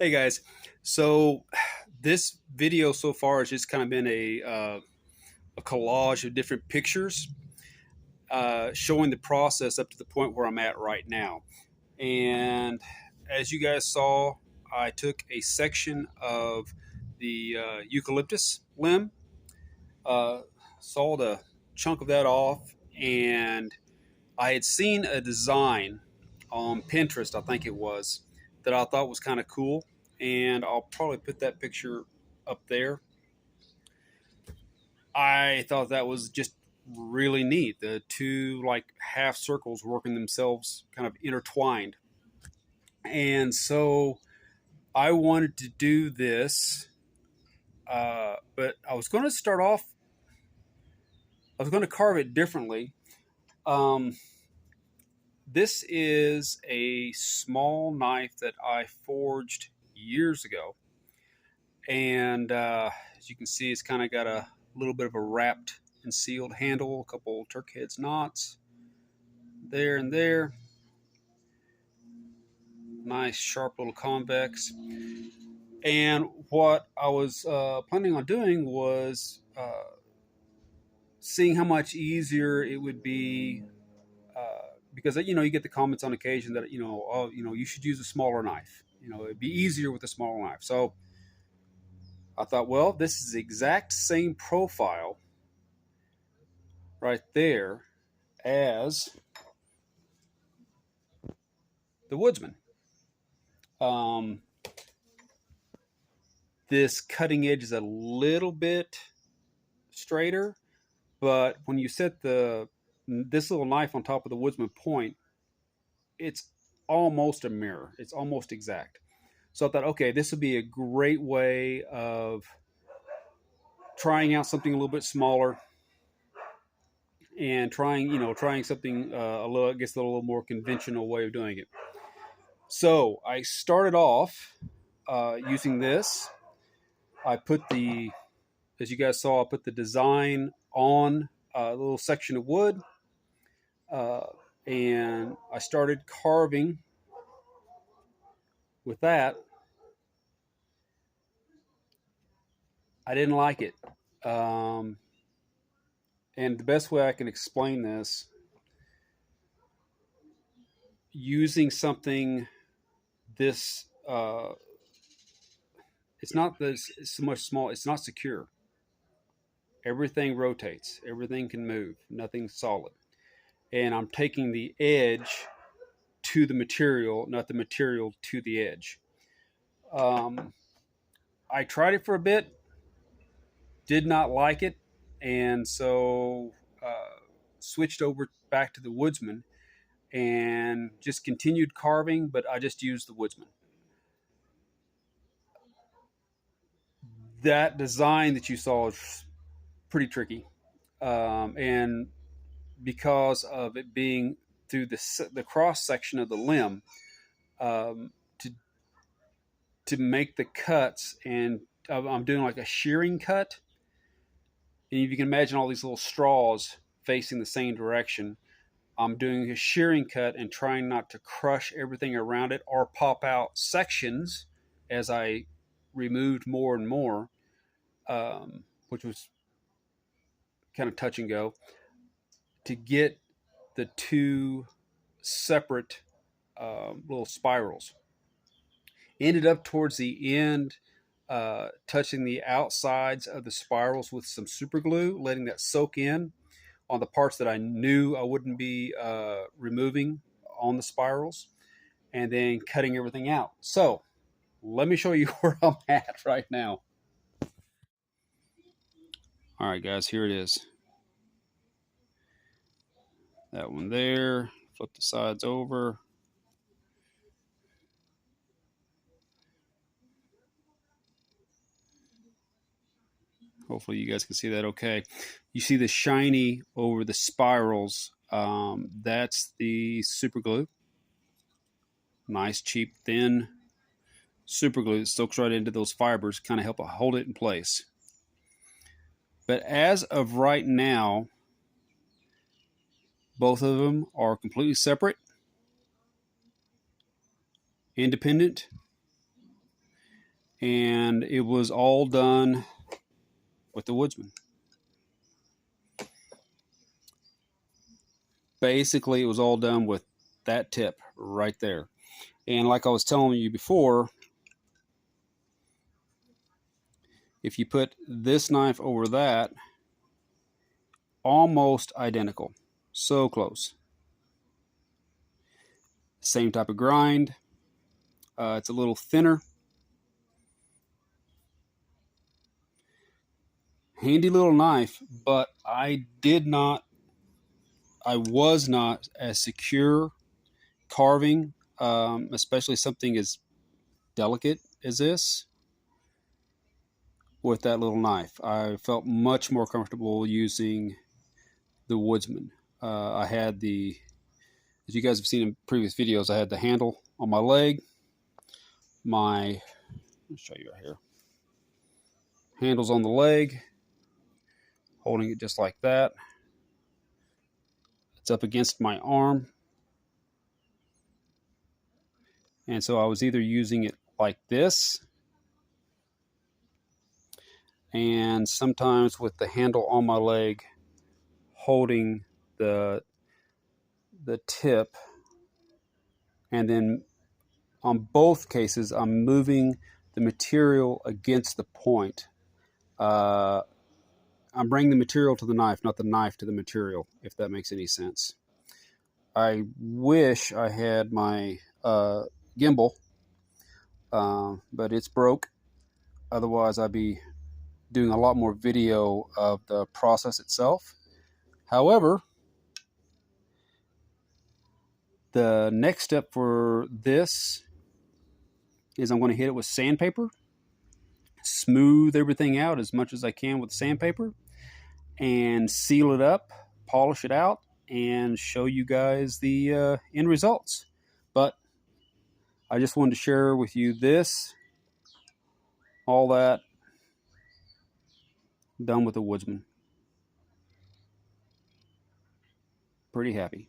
Hey guys, so this video so far has just kind of been a collage of different pictures showing the process up to the point where I'm at right now. And as you guys saw, I took a section of the eucalyptus limb, uh, sawed a chunk of that off, and I had seen a design on Pinterest, I think it was, that I thought was kind of cool, and I'll probably put that picture up there. I thought that was just really neat. The two like half circles working themselves kind of intertwined. And so I wanted to do this, but I was going to start off, I was going to carve it differently. Um, this is a small knife that I forged years ago. And as you can see, it's kind of got a little bit of a wrapped and sealed handle, a couple Turk heads knots there and there. Nice sharp little convex. And what I was planning on doing was seeing how much easier it would be, because you get the comments on occasion that oh, you should use a smaller knife. It'd be easier with a smaller knife. So I thought, well, this is the exact same profile right there as the Woodsman. Um, this cutting edge is a little bit straighter, but when you set this little knife on top of the Woodsman point, it's almost a mirror. It's almost exact. So I thought, okay, this would be a great way of trying out something a little bit smaller and trying something I guess, a little more conventional way of doing it. So I started off using this. I put as you guys saw, I put the design on a little section of wood, uh, and I started carving with that. I didn't like it. Um, and the best way I can explain this, using something this, it's not this so much small, it's not secure. Everything rotates, everything can move, nothing's solid. And I'm taking the edge to the material, not the material to the edge. Um, I tried it for a bit, did not like it, and so switched over back to the Woodsman and just continued carving, but I just used the Woodsman. That design that you saw is pretty tricky, and because of it being through the cross section of the limb, to make the cuts, and I'm doing like a shearing cut. And if you can imagine all these little straws facing the same direction, I'm doing a shearing cut and trying not to crush everything around it or pop out sections as I removed more and more, which was kind of touch and go, to get the two separate little spirals. Ended up towards the end, touching the outsides of the spirals with some super glue, letting that soak in on the parts that I knew I wouldn't be removing on the spirals, and then cutting everything out. So let me show you where I'm at right now. All right, guys, here it is. That one there. Flip the sides over. Hopefully you guys can see that okay. You see the shiny over the spirals. That's the super glue. Nice, cheap, thin super glue that soaks right into those fibers, kind of help hold it in place. But as of right now, both of them are completely separate, independent. and it was all done with the Woodsman. Basically, it was all done with that tip right there. And like I was telling you before, if you put this knife over that, almost identical. So close. Same type of grind. It's a little thinner. Handy little knife, but I was not as secure carving, especially something as delicate as this, with that little knife. I felt much more comfortable using the Woodsman. I had as you guys have seen in previous videos, I had the handle on my leg. Let me show you right here. Handles on the leg, holding it just like that. It's up against my arm. And so I was either using it like this, and sometimes with the handle on my leg holding the tip, and then on both cases I'm moving the material against the point. I'm bringing the material to the knife, not the knife to the material, if that makes any sense. I wish I had my gimbal, but it's broke. Otherwise, I'd be doing a lot more video of the process itself. However, the next step for this is I'm going to hit it with sandpaper, smooth everything out as much as I can with sandpaper, and seal it up, polish it out, and show you guys the end results. But I just wanted to share with you this, all that, done with the Woodsman. Pretty happy.